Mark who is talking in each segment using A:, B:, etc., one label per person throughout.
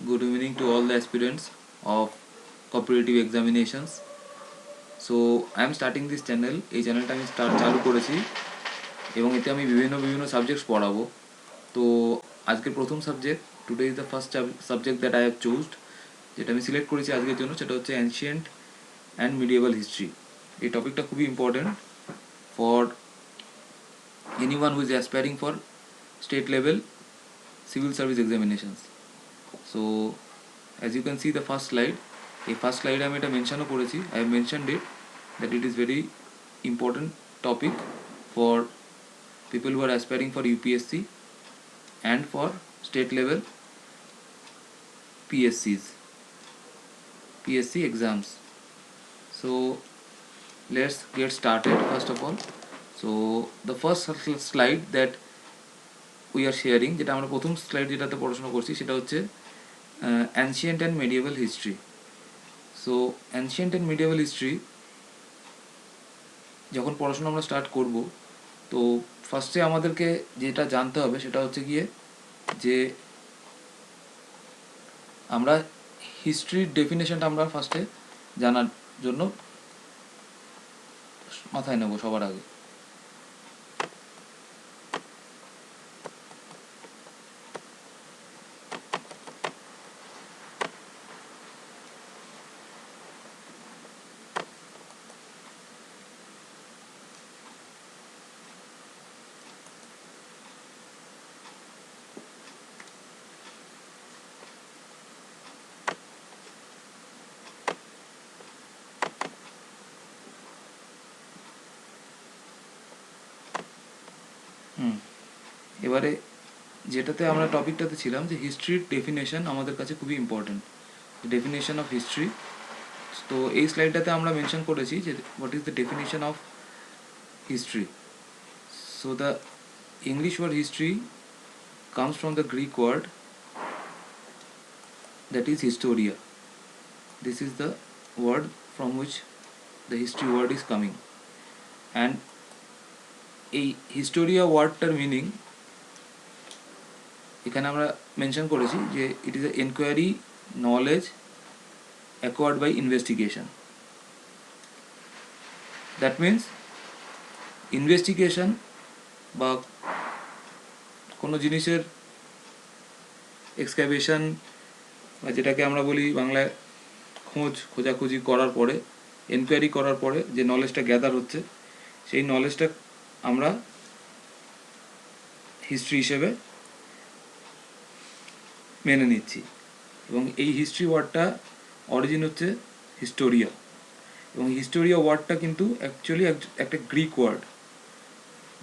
A: Good evening to all the aspirants of cooperative examinations. So I am starting this channel. এই চ্যানেলটা আমি চালু করেছি এবং এতে আমি বিভিন্ন সাবজেক্টস পড়াবো। তো আজকের প্রথম subject, today is the first subject that I have chosen, যেটা আমি সিলেক্ট করেছি আজকের জন্য, সেটা হচ্ছে অ্যানশিয়েন্ট অ্যান্ড মিডিয়েভাল হিস্ট্রি। এই টপিকটা খুবই important for anyone who is aspiring for state level civil service examinations. So as you can see the first slide, a first slide আমি এটা মেনশনও করেছি, I have mentioned it that it is very important topic for people who are aspiring for UPSC and for state level PSC exams. So let's get started first of all. So the first slide that we are sharing, যেটা আমরা প্রথম slide যেটাতে পড়াশোনা করছি, সেটা হচ্ছে ancient and medieval history. So ancient and medieval history যখন পড়াশোনা আমরা স্টার্ট করব, তো ফার্স্টে আমাদেরকে যেটা জানতে হবে সেটা হচ্ছে গিয়ে যে আমরা হিস্ট্রির ডেফিনেশনটা আমরা ফার্স্টে জানার জন্য মাথায় নেব সবার আগে। এবারে যেটাতে আমরা টপিকটাতে ছিলাম যে হিস্ট্রির ডেফিনেশন আমাদের কাছে খুবই ইম্পর্ট্যান্ট, ডেফিনেশন অফ হিস্ট্রি। তো এই স্লাইডটাতে আমরা মেনশন করেছি যে what is the definition of history. So the English word history comes from the Greek word that is historia. This is the word from which the history word is coming, and এই historia ওয়ার্ডটার meaning এখানে আমরা mention করেছি যে it is a enquiry knowledge acquired by investigation. That means investigation বা কোনো জিনিসের excavation বা যেটাকে আমরা বলি বাংলায় খোঁজাখুঁজি করার পরে, এনকোয়ারি করার পরে যে নলেজটা গ্যাদার হচ্ছে, সেই নলেজটা আমরা হিস্ট্রি হিসেবে মেনে নিচ্ছি। এবং এই হিস্ট্রি ওয়ার্ডটা অরিজিন হচ্ছে হিস্টোরিয়া, এবং হিস্টোরিয়া ওয়ার্ডটা কিন্তু অ্যাকচুয়ালি একটা Greek word.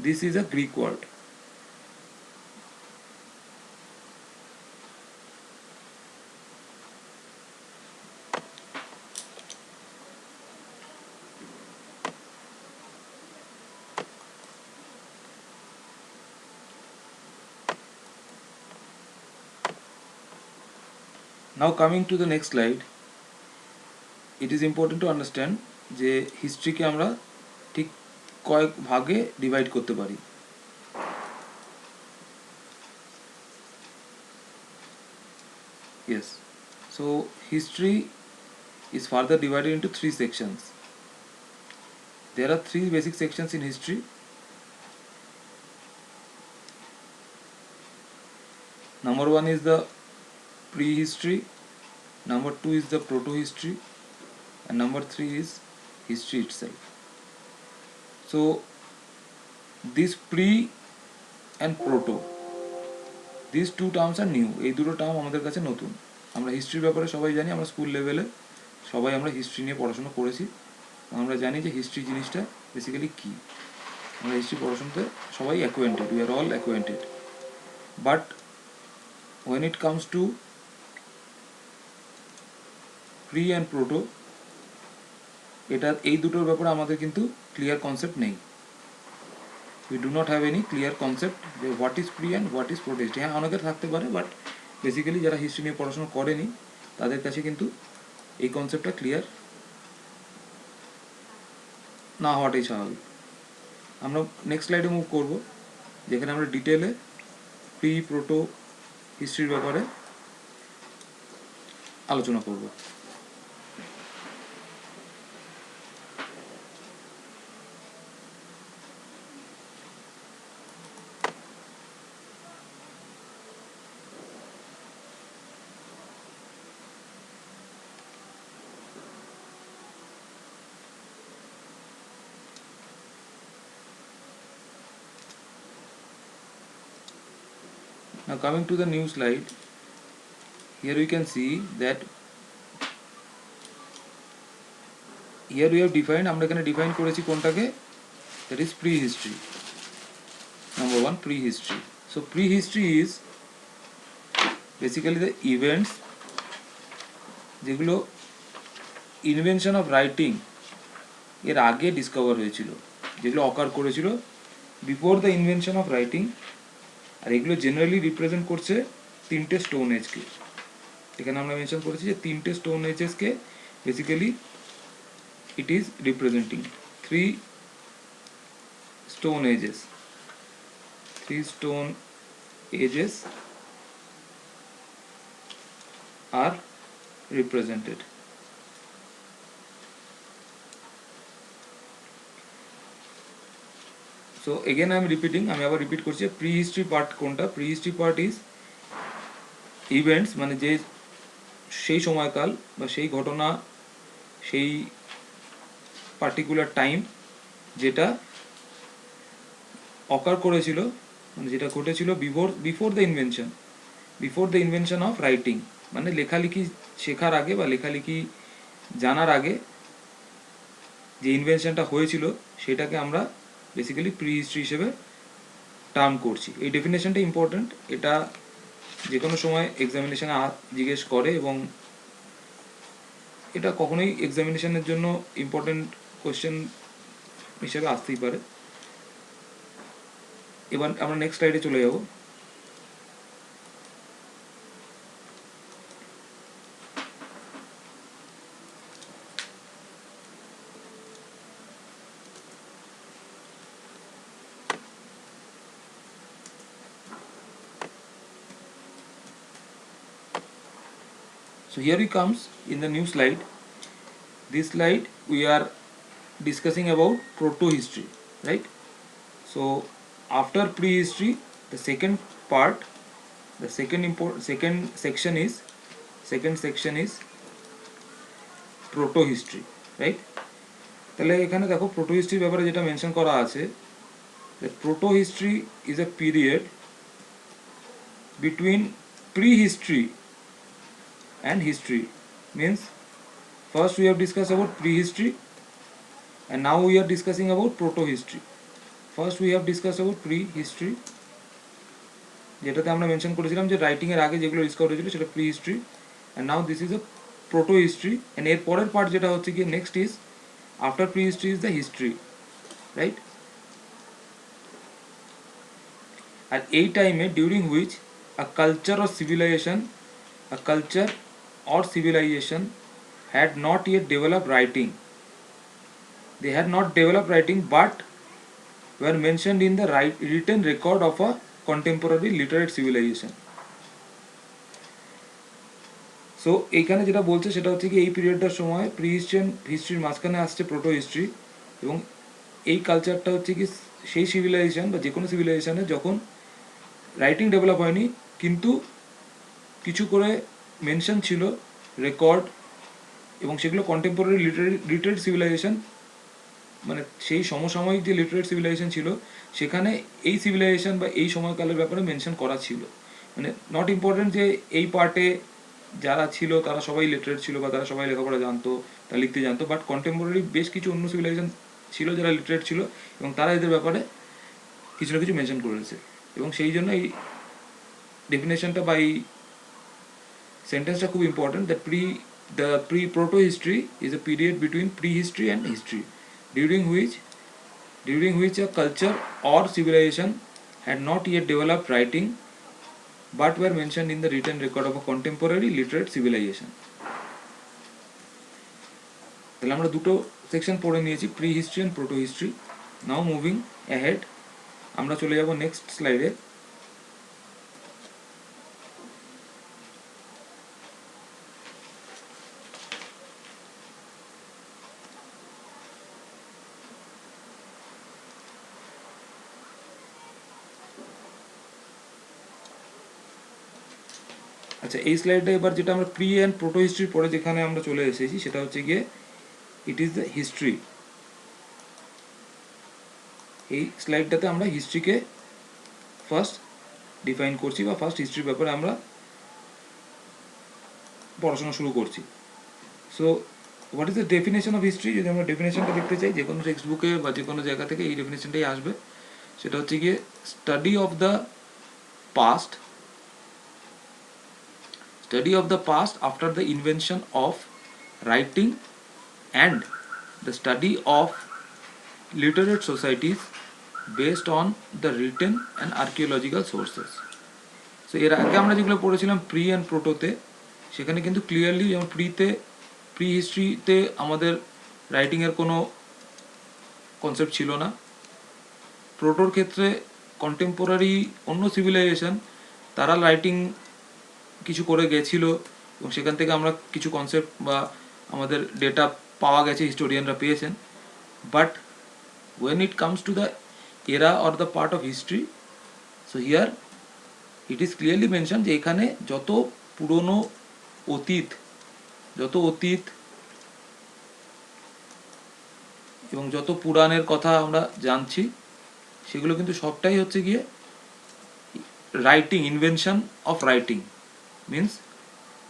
A: This is a Greek word. Now coming to the next slide, it is important to understand যে হিস্ট্রিকে আমরা ঠিক কয়েক ভাগে ডিভাইড করতে পারি। Yes, so history is further divided into three sections. There are three basic sections in history. Number one is the prehistory, number two is the proto-history, and number three is history itself. So this pre and proto, these two terms are new. এই দুটো term আমাদের কাছে নতুন। আমরা হিস্ট্রির ব্যাপারে সবাই জানি, আমরা স্কুল লেভেলে সবাই আমরা হিস্ট্রি নিয়ে পড়াশোনা করেছি, আমরা জানি যে হিস্ট্রি জিনিসটা বেসিক্যালি কী। আমরা হিস্ট্রি পড়াশোনাতে সবাই acquainted, we are all acquainted. But when it comes to pre and proto, এটা এই দুটোর ব্যাপারে আমাদের কিন্তু ক্লিয়ার কনসেপ্ট নেই। We do not have any clear concept যে what is pre and what is proto history. হ্যাঁ, অনেকের থাকতে পারে, বাট বেসিক্যালি যারা হিস্ট্রি নিয়ে পড়াশোনা করেনি তাদের কাছে কিন্তু এই কনসেপ্টটা ক্লিয়ার না হওয়াটাই স্বাভাবিক। আমরা নেক্সট স্লাইডে মুভ করবো, যেখানে আমরা ডিটেলে প্রি প্রোটো হিস্ট্রির ব্যাপারে আলোচনা করব। Now coming to the new slide, here we can see that here we have defined, আমরা এখানে ডিফাইন করেছি কোনটাকে, that is prehistory. Number one, prehistory. So prehistory is basically the events যেগুলো ইনভেনশন অফ রাইটিং এর আগে discover হয়েছিল, যেগুলো occur করেছিল before the invention of writing. আর এগুলো জেনারেলি রিপ্রেজেন্ট করছে তিনটে স্টোন এজকে। এখানে আমরা মেনশন করেছি যে তিনটে স্টোন এজেসকে basically it is representing. Three stone ages are represented. So again I am repeating, আমি আবার রিপিট করছি, প্রি হিস্ট্রি পার্ট কোনটা? Pre history part is events, মানে যে সেই সময়কাল বা সেই ঘটনা, সেই পার্টিকুলার টাইম যেটা অকার করেছিল, মানে যেটা ঘটেছিল before the invention of writing, মানে লেখালেখি শেখার আগে বা লেখালেখি জানার আগে যে ইনভেনশনটা হয়েছিল সেটাকে আমরা বেসিক্যালি প্রি হিস্ট্রি হিসেবে টার্ম করছি। এই ডেফিনেশনটা ইম্পর্ট্যান্ট, এটা যে কোনো সময় এক্সামিনেশনে জিজ্ঞেস করে এবং এটা কখনোই এক্সামিনেশনের জন্য ইম্পর্ট্যান্ট কোয়েশ্চেন হিসেবে আসতেই পারে। এবার আমরা নেক্সট স্লাইডে চলে যাব। So here we comes in the new slide. This slide we are discussing about proto-history, right? So after prehistory, the second part, the second section is proto-history, right? তাহলে এখানে দেখো proto-history ব্যাপারে যেটা মেনশন করা আছে, that proto-history is a period between prehistory and history. Means first we have discussed about prehistory and now we are discussing about proto-history. First we have discussed about prehistory, যেটাতে আমরা mention করেছিলাম যে writing এর আগে যেগুলো discover হয়েছিল সেটা prehistory, and now this is a proto history. And এর পরের পার্ট যেটা হচ্ছে কি next is after prehistory is the history, right? আর এই টাইমে during which a culture or civilisation had not yet develop writing, they had not developed writing but were mentioned in the written record of a contemporary literate civilization. So এইখানে যেটা বলছে সেটা হচ্ছে কি এই পিরিয়ডটার সময় প্রিহিস্ট্রিয়ান হিস্ট্রির মাঝখানে আসছে প্রোটো হিস্ট্রি, এবং এই কালচারটা হচ্ছে কি সেই সিভিলাইজেশন বা যে কোনো সিভিলাইজেশনে যখন রাইটিং ডেভেলপ হয়নি কিন্তু কিছু করে মেনশন ছিল রেকর্ড, এবং সেগুলো কন্টেম্পোরারি লিটারেট সিভিলাইজেশন, মানে সেই সমসাময়িক যে লিটারেট সিভিলাইজেশন ছিল সেখানে এই সিভিলাইজেশন বা এই সময়কালের ব্যাপারে মেনশন করা ছিল। মানে নট ইম্পর্টেন্ট যে এই পার্টে যারা ছিল তারা সবাই লিটারেট ছিল বা তারা সবাই লেখাপড়া জানতো, তারা লিখতে জানতো, বাট কন্টেম্পোরারি বেশ কিছু অন্য সিভিলাইজেশন ছিল যারা লিটারেট ছিল এবং তারা এদের ব্যাপারে কিছু না কিছু মেনশন করেছে। এবং সেই জন্য এই ডেফিনেশনটা বা এই সেন্টেন্সটা খুব important, that the proto-history is a period between prehistory and history, during which a culture or civilization had not yet developed writing but were mentioned in the written record of a contemporary literate civilization. তাহলে আমরা দুটো section পড়ে নিয়েছি, pre history and proto history. Now moving ahead, আমরা চলে যাব next স্লাইডে। আচ্ছা, এই স্লাইডে এবার যেটা আমরা প্রি অ্যান্ড প্রোটো হিস্ট্রির পরে যেখানে আমরা চলে এসেছি সেটা হচ্ছে গিয়ে ইট ইজ দ্য হিস্ট্রি। এই স্লাইডটাতে আমরা হিস্ট্রিকে ফার্স্ট ডিফাইন করছি বা ফার্স্ট হিস্ট্রির ব্যাপারে আমরা পড়াশোনা শুরু করছি। So what is the definition of history? যদি আমরা ডেফিনেশনটা দেখতে চাই যে কোনো টেক্সট বুকে বা যে কোনো জায়গা থেকে এই ডেফিনেশনটাই আসবে। সেটা হচ্ছে গিয়ে study of the past, study of the past after the invention of writing, and the study of literate societies based on the written and archaeological sources. So এর আগে আমরা যেগুলো পড়েছিলাম প্রি অ্যান্ড প্রোটোতে, সেখানে কিন্তু ক্লিয়ারলি যেমন প্রি হিস্ট্রিতে আমাদের রাইটিংয়ের কোনো কনসেপ্ট ছিল না। প্রোটোর ক্ষেত্রে কন্টেম্পোরারি অন্য সিভিলাইজেশন তারা রাইটিং কিছু করে গেছিল এবং সেখান থেকে আমরা কিছু কনসেপ্ট বা আমাদের ডেটা পাওয়া গেছে, হিস্টোরিয়ানরা পেয়েছেন। But when it comes to the era or the part of history, so here it is clearly mentioned যে এখানে যত পুরনো অতীত এবং যত পুরাণের কথা আমরা জানছি সেগুলো কিন্তু সবটাই হচ্ছে গিয়ে writing, invention of writing means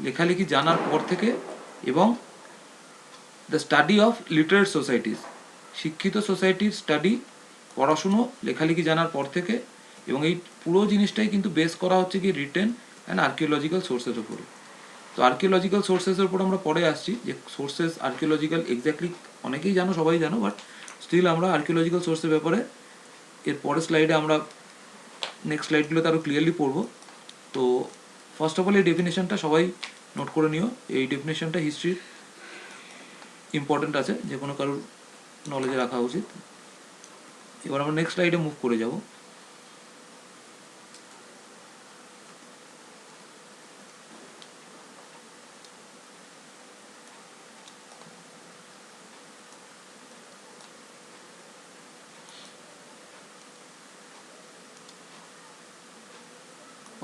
A: লেখালেখি জানার পর থেকে, এবং the study of literate societies, শিক্ষিত সোসাইটির স্টাডি, পড়াশুনো লেখালেখি জানার পর থেকে, এবং এই পুরো জিনিসটাই কিন্তু বেস করা হচ্ছে কি রিটেন অ্যান্ড আর্কিওলজিক্যাল সোর্সের উপরে। তো আর্কিওলজিক্যাল সোর্সেসের উপর আমরা পরে আসছি যে সোর্সেস আর্কিওলজিক্যাল এক্স্যাক্টলি অনেকেই জানো, সবাই জানো, বাট স্টিল আমরা আর্কিওলজিক্যাল সোর্সের ব্যাপারে এর পরের স্লাইডে আমরা নেক্সট স্লাইডগুলোতে আরও ক্লিয়ারলি পড়বো। তো ফার্স্ট অফ অল এই ডেফিনেশনটা সবাই নোট করে নিও। এই ডেফিনেশনটা হিস্ট্রির ইম্পর্টেন্ট আছে, যে কোনো কারোর নলেজে রাখা উচিত। এবার আমরা নেক্সট স্লাইডে মুভ করে যাব।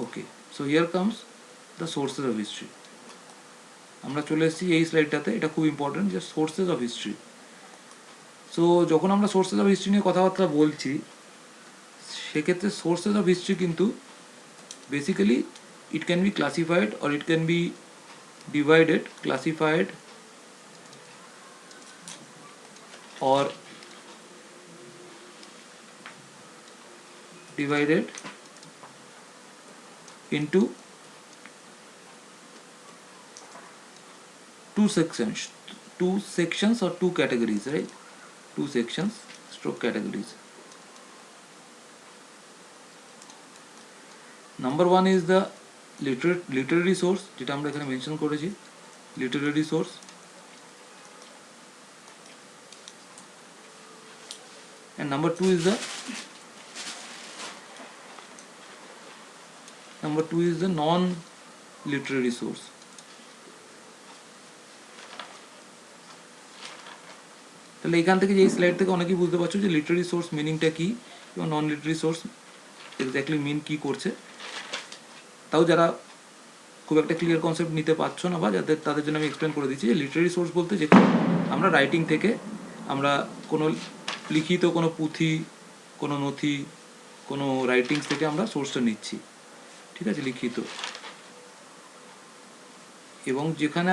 A: Okay, so here comes the sources of history. আমরা চলে এসেছি এই স্লাইডটাতে, এটা খুব ইম্পর্টেন্ট যে সোর্সেস অফ হিস্ট্রি। সো যখন আমরা সোর্সেস অফ হিস্ট্রি নিয়ে কথাবার্তা বলছি, সেক্ষেত্রে সোর্সেস অফ হিস্ট্রি কিন্তু basically it can be classified or it can be divided, classified or divided into two sections or two categories, right? Two sections stroke categories. Number one is the literary source, যেটা আমরা এখানে mention করেছি, literary source. And number two is the non-literary source. তাহলে এখান থেকে যে এই slide থেকে অনেকেই বুঝতে পারছো যে লিটারারি সোর্স মিনিংটা কী এবং নন লিটারারি সোর্স এক্স্যাক্টলি মিন কী করছে। তাও যারা খুব একটা ক্লিয়ার কনসেপ্ট নিতে পারছো না বা তাদের জন্য আমি এক্সপ্লেন করে দিচ্ছি যে লিটারারি সোর্স বলতে যেখানে আমরা রাইটিং থেকে, আমরা কোনো লিখিত কোনো পুঁথি, কোনো নথি, কোনো রাইটিংস থেকে আমরা সোর্সটা নিচ্ছি, ঠিক আছে, লিখিত। এবং যেখানে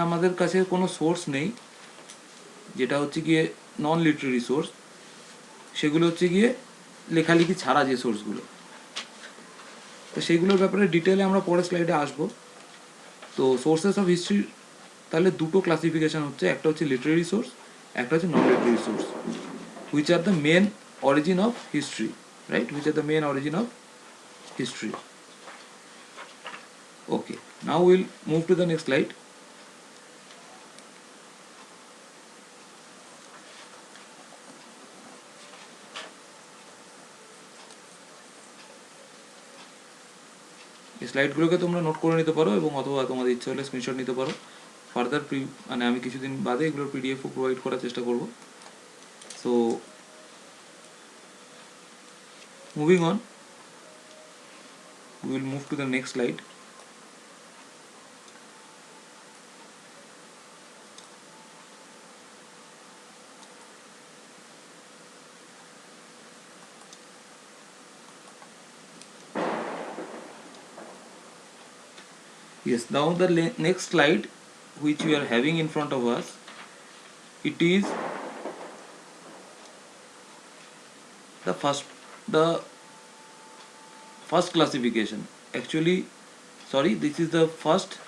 A: আমাদের কাছে কোনো সোর্স নেই, যেটা হচ্ছে গিয়ে নন লিটারারি সোর্স, সেগুলো হচ্ছে গিয়ে লেখালেখি ছাড়া যে সোর্সগুলো, তো সেইগুলোর ব্যাপারে ডিটেলে আমরা পরের স্লাইডে আসবো। তো সোর্সেস অফ হিস্ট্রি তাহলে দুটো ক্লাসিফিকেশন হচ্ছে, একটা হচ্ছে লিটারারি সোর্স, একটা হচ্ছে non literary source, which are the main origin of history, right, which are the main origin of history. Okay, now we'll move to the next slide. এই স্লাইডগুলোকে তোমরা note করে নিতে পারো এবং অথবা তোমাদের ইচ্ছা হলে স্ক্রিনশট নিতে পারো। ফার্দার মানে আমি কিছুদিন বাদে এগুলোর পিডিএফও প্রোভাইড করার চেষ্টা করব। So moving on, we will move to the next slide. Yes, now the next slide which we are having in front of us, it is the first classification. Actually, sorry, this is the first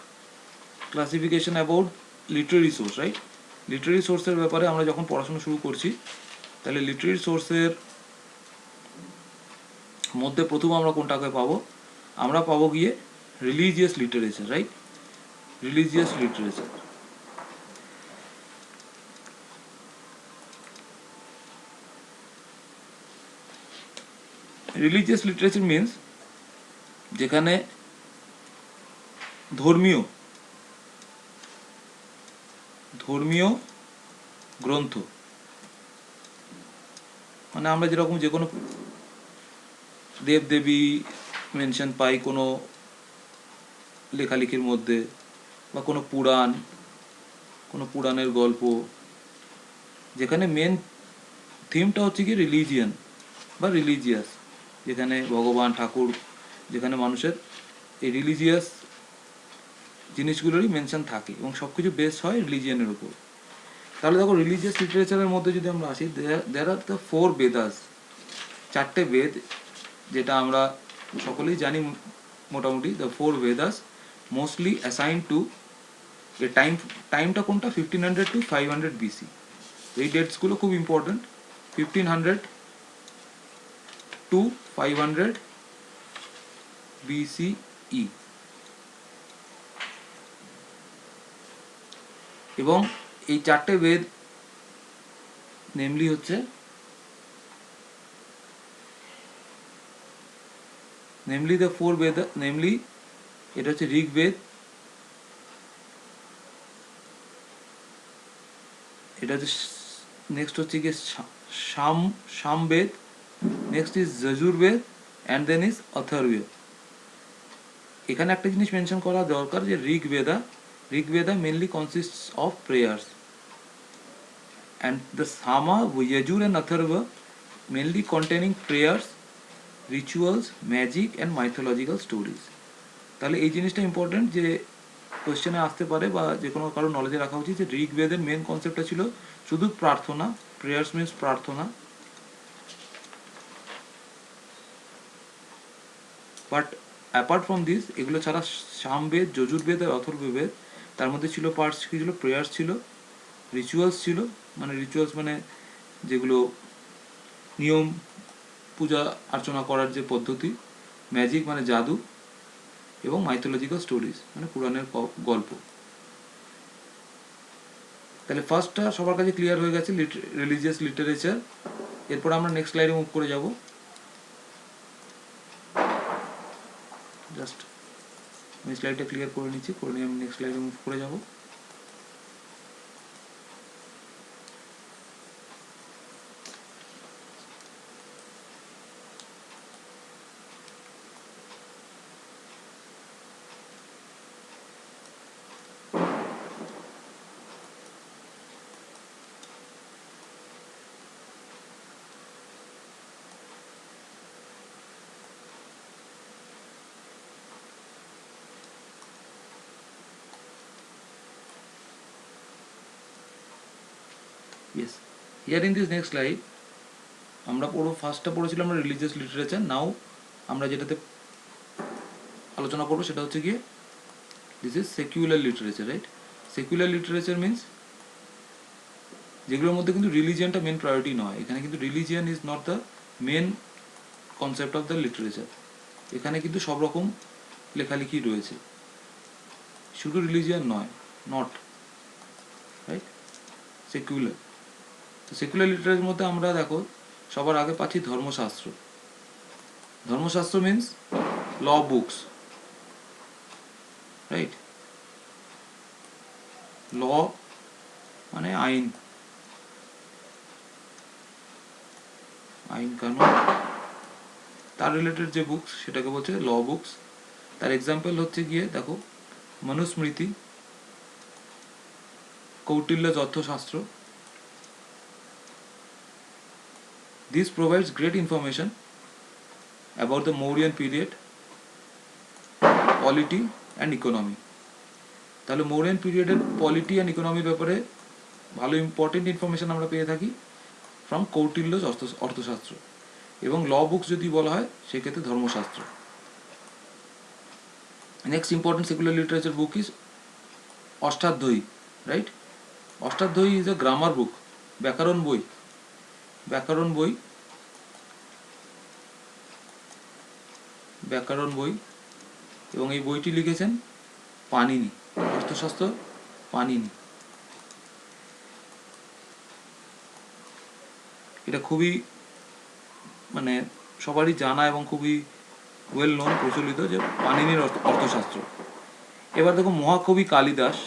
A: classification about literary source, right? Literary সোর্সের ব্যাপারে আমরা যখন পড়াশোনা শুরু করছি, তাহলে literary সোর্সের মধ্যে প্রথম আমরা কোনটাকে পাবো? আমরা পাবো গিয়ে religious literature, right? Religious literature. Religious literature means যেখানে ধর্মীয় গ্রন্থ, মানে আমরা যেরকম যে কোনো দেবদেবী মেনশন পাই কোনো লেখালেখির মধ্যে, বা কোনো পুরাণের গল্প, যেখানে মেন থিমটা হচ্ছে কি রিলিজিয়ান বা রিলিজিয়াস, যেখানে ভগবান ঠাকুর, যেখানে মানুষের এই রিলিজিয়াস জিনিসগুলোরই মেনশন থাকে এবং সব কিছু বেস হয় রিলিজিয়ানের উপর। তাহলে দেখো রিলিজিয়াস লিটারেচারের মধ্যে যদি আমরা আসি, দেয়ার আর দ্য 4 বেদাস, 4টে বেদ, যেটা আমরা সকলেই জানি মোটামুটি। The 4 Vedas mostly assign to a টাইমটা কোনটা? 1500 to 500 BC। এই ডেটসগুলো খুব ইম্পর্টেন্ট, 1500 to 500 BCE। এবং এই 4টে বেদ নেমলি হচ্ছে the 4 বেদ, নেমলি এটা হচ্ছে ঋগ্বেদ, এটা হচ্ছে নেক্সট হচ্ছে গিয়ে Samaveda, next is Yajurveda, and then is Atharvaveda. এখানে একটা জিনিস মেনশন করা দরকার যে Rigveda mainly consists of prayers, and the Sama, Yajur and Atharva mainly containing prayers, rituals, magic and mythological stories. তাহলে এই জিনিসটা ইম্পর্টেন্ট, যে কোয়েশ্চেনে আসতে পারে বা যে কোনো কারো নলেজে রাখা উচিত, যে ঋগ্বেদের মেন কনসেপ্টটা ছিল শুধু প্রার্থনা, প্রেয়ার্স মিনস প্রার্থনা। বাট অ্যাপার্ট ফ্রম দিস, এগুলো ছাড়া সামবেদ, যজুর্বেদ আর অথর্ববেদ, তার মধ্যে ছিল পার্টস কী ছিল? প্রেয়ার্স ছিল, রিচুয়ালস ছিল, রিচুয়ালস মানে যেগুলো নিয়ম, পূজা অর্চনা করার যে পদ্ধতি, ম্যাজিক মানে জাদু, এবং মাইথোলজিক্যাল স্টোরিজ মানে পুরাণের গল্প। তাহলে ফার্স্টটা সবার কাছে ক্লিয়ার হয়ে গেছে, রিলিজিয়াস লিটারেচার। এরপর আমরা নেক্সট স্লাইডে মুভ করে যাব। জাস্ট আমি স্লাইডটা ক্লিয়ার করে নিচ্ছি, করে নিয়ে আমি নেক্সট স্লাইডে মুভ করে যাব। Yes, here in this next slide আমরা ফার্স্টটা পড়েছিলাম আমরা রিলিজিয়াস লিটারেচার। নাও আমরা যেটাতে আলোচনা করবো সেটা হচ্ছে গিয়ে this is secular literature, right? Secular literature means যেগুলোর মধ্যে কিন্তু রিলিজিয়ানটা মেন প্রায়োরিটি নয়। এখানে কিন্তু religion is not the main concept of the literature. এখানে কিন্তু সব রকম লেখালেখি রয়েছে, শুধু রিলিজিয়ান নয়, নট, রাইট? সেকুলার। তো সেকুলার লিটারেচারের মধ্যে আমরা দেখো সবার আগে পাচ্ছি Dharmashastra. Dharmashastra means law books, right? Law মানে আইন কানুন, তার রিলেটেড যে বুকস সেটাকে বলছে ল বুকস। তার এক্সাম্পল হচ্ছে গিয়ে দেখো মনুস্মৃতি, কৌটিল্যজ অর্থশাস্ত্র। This provides great information about the Mauryan period, polity and economy. তাহলে মৌরিয়ান পিরিয়ডের পলিটি অ্যান্ড ইকোনমির ব্যাপারে ভালো ইম্পর্টেন্ট ইনফরমেশন আমরা পেয়ে থাকি ফ্রম কৌটিল্যজ অর্থশাস্ত্র, এবং ল বুকস যদি বলা হয় সেক্ষেত্রে Dharmashastra. Next important secular literature book is Ashtadhyayi, right? Ashtadhyayi is a grammar book, ব্যাকরণ বই, ব্যাকরণ বই, ব্যাকরণ বই, এবং এই বইটি লিখেছেন পাণিনি, অর্থশাস্ত্র পাণিনি। এটা খুবই মানে সবারই জানা এবং খুবই ওয়েল নোন, প্রচলিত যে পাণিনির অর্থশাস্ত্র। এবার দেখো মহাকবি কালিদাস,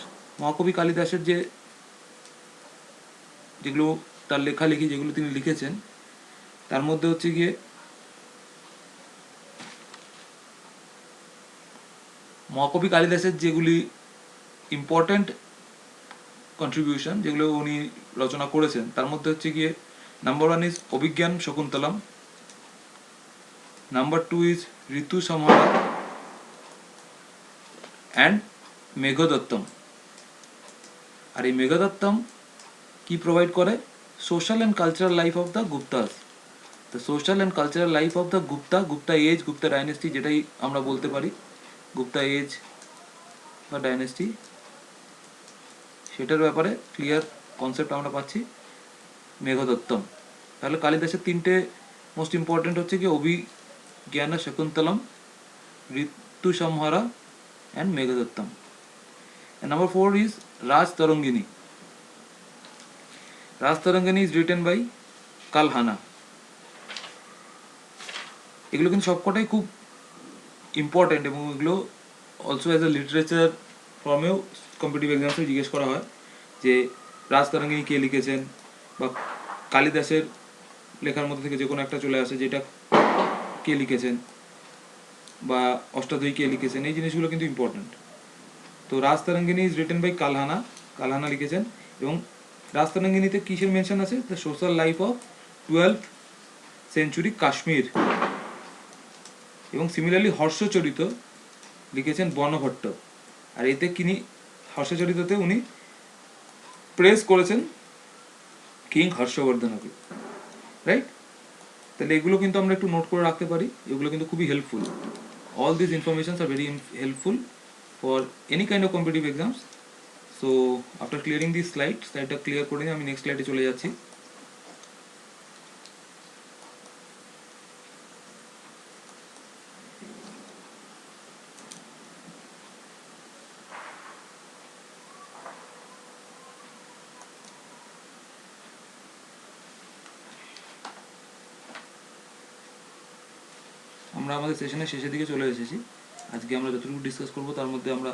A: মহাকবি কালিদাসের যেগুলো তার লেখালেখি যেগুলো তিনি লিখেছেন তার মধ্যে হচ্ছে গিয়ে মহাকবি কালিদাসের যেগুলি ইম্পর্ট্যান্ট কন্ট্রিবিউশন যেগুলো উনি রচনা করেছেন তার মধ্যে হচ্ছে গিয়ে number 1 is Abhijnana Shakuntalam, number 2 is Ritu Samhara and Meghadutam. আর এই মেঘদত্তম কি প্রোভাইড করে? Social and cultural life of the Guptas. The social and cultural life of the Gupta age, Gupta dynasty যেটাই আমরা বলতে পারি, গুপ্তা এজ বা ডাইনেস্টি, সেটার ব্যাপারে ক্লিয়ার কনসেপ্ট আমরা পাচ্ছি মেঘদত্তম। তাহলে কালিদাসের তিনটে মোস্ট ইম্পর্টেন্ট হচ্ছে কি Abhijnana Shakuntalam, Ritu Samhara and Meghadutam. Number 4 is Rajatarangini. Rajatarangini is written by Kalhana. এগুলো কিন্তু সবকটাই খুব ইম্পর্টেন্ট এবং এগুলো অলসো অ্যাজ এ লিটারেচার ফর্মেও কম্পিটিটিভ এক্সামসে জিজ্ঞেস করা হয় যে রাজতরঙ্গিনী কে লিখেছেন, বা কালিদাসের লেখার মধ্যে থেকে যে কোনো একটা চলে আসে যেটা কে লিখেছেন, বা অষ্টাধ্যায়ী কে লিখেছেন, এই জিনিসগুলো কিন্তু ইম্পর্টেন্ট। তো রাজতরঙ্গিনী ইজ রিটেন বাই কালহানা, কালহানা লিখেছেন। এবং রাজতরঙ্গিনীতে কিসের মেনশন আছে? The social life of 12th century Kashmir. এবং সিমিলারলি হর্ষচরিত লিখেছেন বর্ণভট্ট, আর এতে তিনি হর্ষচরিততে উনি প্রেস করেছেন কিং হর্ষবর্ধনকে, রাইট? তাহলে এগুলো কিন্তু আমরা একটু নোট করে রাখতে পারি, এগুলো কিন্তু খুবই helpful. All this informations are very helpful for any kind of competitive exams. So after clearing this স্লাইডটা ক্লিয়ার করে নিয়ে আমি নেক্সট স্লাইডে চলে যাচ্ছি। আমরা আমাদের সেশনের শেষের দিকে চলে এসেছি। আজকে আমরা যতটুকু ডিসকাস করবো তার মধ্যে আমরা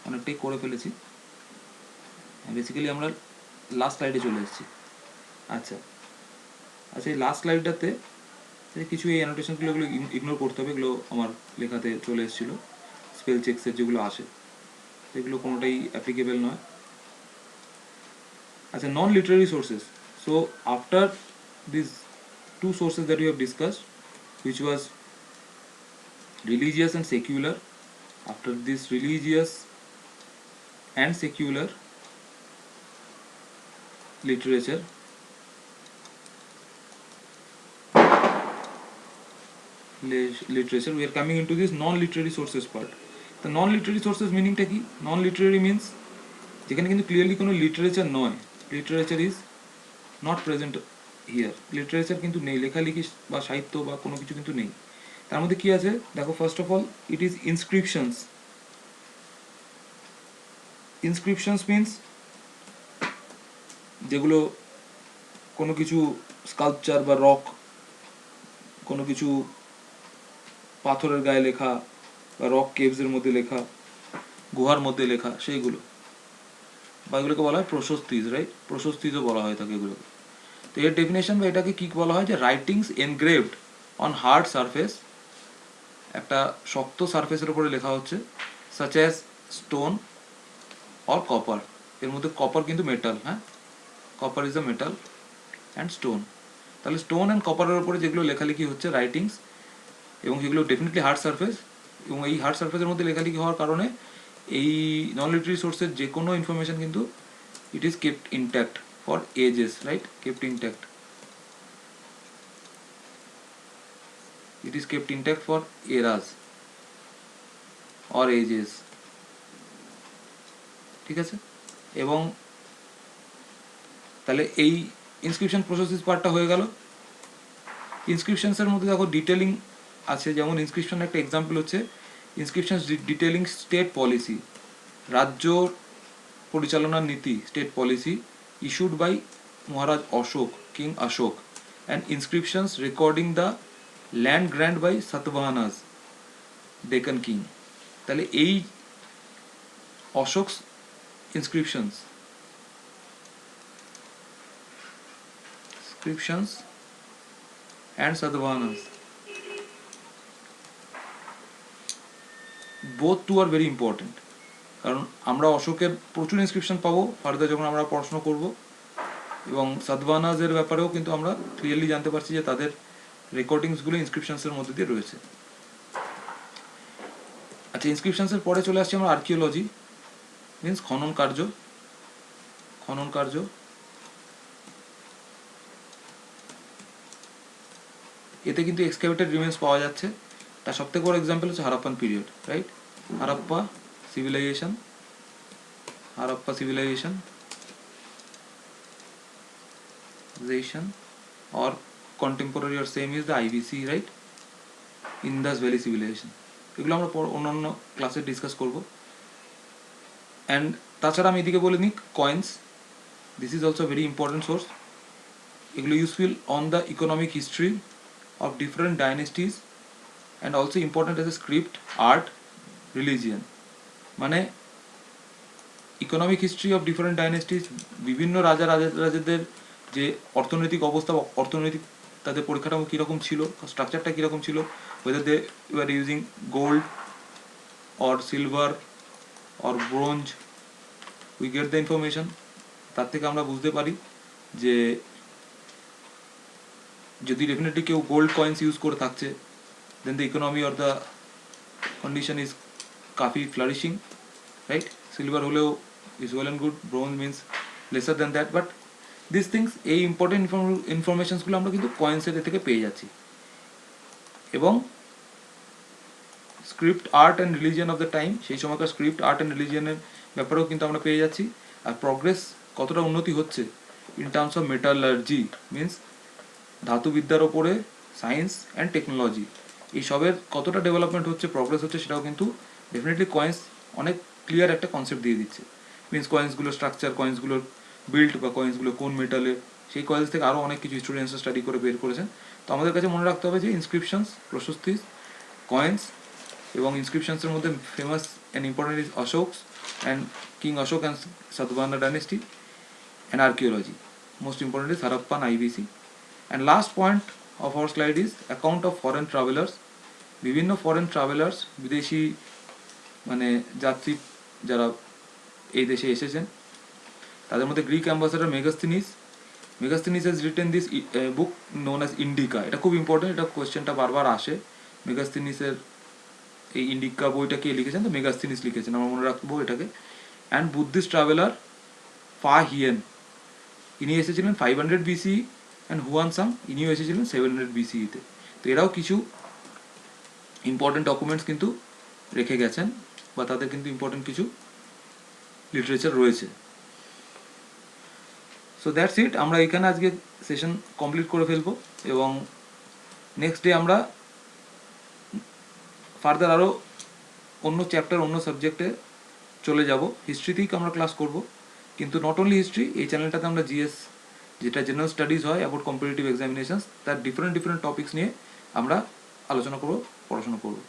A: অনেকটাই করে ফেলেছি। বেসিক্যালি আমরা লাস্ট স্লাইডে চলে এসেছি। আচ্ছা, এই লাস্ট স্লাইডটাতে কিছু এই অ্যানোটেশনগুলো এগুলো ইগনোর করতে হবে, এগুলো আমার লেখাতে চলে এসেছিলো, স্পেল চেকসের যেগুলো আসে সেগুলো কোনোটাই অ্যাপ্লিকেবল নয়। আচ্ছা, non literary sources. So after this two sources that you have discussed, which was religious and secular, after this religious and secular literature, we are coming into this non-literary sources part. The non-literary sources meaning টা কি? Non-literary means যেখানে কিন্তু clearly কোনো literature নয়, literature is not present here, literature কিন্তু নেই, লেখালেখি বা সাহিত্য বা কোনো কিছু কিন্তু নেই। তার মধ্যে কি আছে দেখো, first of all it is inscriptions. Inscriptions means যেগুলো কোনো কিছু স্কাল্পচার বা রক, কোনো কিছু পাথরের গায়ে লেখা বা রক কেভসের মধ্যে লেখা, গুহার মধ্যে লেখা, সেইগুলো, বা এগুলোকে বলা হয় প্রশস্তিজ, রাইট? প্রশস্তিজও বলা হয় থাকে এগুলোকে। তো এর ডেফিনেশন বা এটাকে কি বলা হয়, যে writings engraved on hard surface একটা শক্ত সারফেসের উপরে লেখা হচ্ছে, such as stone or copper. এর মধ্যে কপার কিন্তু মেটাল, হ্যাঁ, copper is a metal and stone. তাহলে স্টোন অ্যান্ড কপারের উপরে যেগুলো লেখালেখি হচ্ছে রাইটিংস, এবং সেগুলো ডেফিনেটলি হার্ড সারফেস, এবং এই হার্ড সারফেসের মধ্যে লেখালেখি হওয়ার কারণে এই নন লিটারি সোর্সের যে কোনো ইনফরমেশন কিন্তু it is kept intact for ages, right? Kept intact, it is kept intact for eras or ages, ঠিক আছে। এবং তাহলে এই ইনস্ক্রিপশন প্রসেসিস পার্টটা হয়ে গেল। ইনস্ক্রিপশনসের মধ্যে দেখো ডিটেলিং আছে, যেমন ইনস্ক্রিপশন একটা এক্সাম্পল হচ্ছে ইনস্ক্রিপশন ডিটেলিং স্টেট পলিসি, রাজ্য পরিচালনার নীতি, state policy issued by Maharaj Ashoka, king Ashoka, and inscriptions recording the land grant by Satavahanas, Deccan king. তাহলে এই Ashoka inscriptions and Satavahanas, both two are very important, কারণ আমরা অশোকের প্রচুর ইনস্ক্রিপশন পাবো ফার্দার যখন আমরা পড়াশোনা করব, এবং সাতবাহানাসের ব্যাপারেও কিন্তু আমরা ক্লিয়ারলি জানতে পারছি যে তাদের রেকর্ডিংসগুলো ইনস্ক্রিপশনসের মধ্যে দিয়ে রয়েছে। আচ্ছা, ইনস্ক্রিপশনসের পরে চলে আসছি আমরা আর্কিওলজি, মিনস খনন কার্য। খনন কার্য এতে কিন্তু এক্সক্যাভেটেড রিমেন্স পাওয়া যাচ্ছে। তার সবথেকে বড় এক্সাম্পল হচ্ছে Harappan period, right? Harappa civilization, Harappa civilization or contemporary or same is the IVC, right? Indus Valley Civilization, এগুলো আমরা অন্যান্য ক্লাসে ডিসকাস করব। অ্যান্ড তাছাড়া আমি এদিকে বলে নিই coins, this is also very important source. এগুলো useful on the economic history of different dynasties and also important as a script, art, religion, মানে ইকোনমিক হিস্ট্রি অফ ডিফারেন্ট ডাইনেস্টিস, বিভিন্ন রাজাদের যে অর্থনৈতিক অবস্থা, অর্থনৈতিক তাদের পরিকাঠামো কীরকম ছিল, স্ট্রাকচারটা কীরকম ছিল, whether they were using gold or silver or bronze, we get the information। তার থেকে আমরা বুঝতে পারি যে যদি ডেফিনেটলি কেউ গোল্ড কয়েন্স ইউজ করে থাকছে, then the economy or the condition is কাফি ফ্লারিশিং, রাইট? সিলভার হলেও is well and good, bronze means lesser than that, but this things, এই ইম্পর্টেন্ট ইনফরমেশনসগুলো আমরা কিন্তু কয়েন্সের থেকে পেয়ে যাচ্ছি। এবং script, art and religion of the time, সেই সময়কার স্ক্রিপ্ট, আর্ট অ্যান্ড রিলিজিয়নের ব্যাপারেও কিন্তু আমরা পেয়ে যাচ্ছি। আর প্রগ্রেস কতটা উন্নতি হচ্ছে in terms of metallurgy, means ধাতুবিদ্যার ওপরে, সায়েন্স অ্যান্ড টেকনোলজি, এই সবের কতটা ডেভেলপমেন্ট হচ্ছে, প্রগ্রেস হচ্ছে, সেটাও কিন্তু ডেফিনেটলি কয়েন্স অনেক ক্লিয়ার একটা কনসেপ্ট দিয়ে দিচ্ছে। মিনস কয়েন্সগুলোর স্ট্রাকচার, কয়েন্সগুলোর বিল্ড বা কয়েন্সগুলো কোন মেটালের, সেই কয়েন্স থেকে আরও অনেক কিছু স্টুডেন্টসরা স্টাডি করে বের করেছেন। তো আমাদের কাছে মনে রাখতে হবে যে ইনস্ক্রিপশনস, প্রশস্তি, কয়েন্স, এবং ইনস্ক্রিপশনসের মধ্যে famous and important is Ashoka's and king Ashoka and Satavahana dynasty, and archaeology, most important is Harappan IVC. And last point of our slide is account of foreign travelers, বিভিন্ন ফরেন ট্রাভেলার্স, বিদেশি মানে যাত্রী যারা এই দেশে এসেছেন, তাদের মধ্যে Greek ambassador Megasthenes has written this book known as Indica। এটা খুব ইম্পর্টেন্ট, এটা কোয়েশ্চেনটা বারবার আসে। মেগাস্থিনিসের এই ইন্ডিকা বইটা কে লিখেছেন? তো মেগাস্থিনিস লিখেছেন, আমরা মনে রাখবো এটাকে। অ্যান্ড বুদ্ধিস্ট ট্রাভেলার ফা হিয়েন, ইনি এসেছিলেন 500 BCE, অ্যান্ড হুয়ানসাং, ইনিও এসেছিলেন 700 BCE-তে। তো এরাও কিছু ইম্পর্টেন্ট ডকুমেন্টস কিন্তু রেখে গেছেন, বা তাদের কিন্তু ইম্পর্টেন্ট কিছু লিটারেচার রয়েছে। সো দ্যাটস ইট, আমরা এখানে আজকে সেশন কমপ্লিট করে ফেলবো, এবং নেক্সট ডে আমরা ফার্দার আরও অন্য চ্যাপ্টার, অন্য সাবজেক্টে চলে যাব। হিস্ট্রিতেই আমরা ক্লাস করব, কিন্তু নট অনলি হিস্ট্রি, এই চ্যানেলটাতে আমরা জিএস, যেটা জেনারেল স্টাডিজ হয় অ্যাবাউট কম্পিটিটিভ এক্সামিনেশনস, তার ডিফারেন্ট টপিক্স নিয়ে আমরা আলোচনা করবো, পড়াশোনা করবো।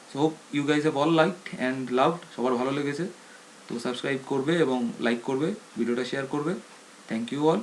A: So hope you guys have all liked and loved, সবার ভালো লেগেছে। তো সাবস্ক্রাইব করবে এবং লাইক করবে, ভিডিওটা শেয়ার করবে। Thank you all.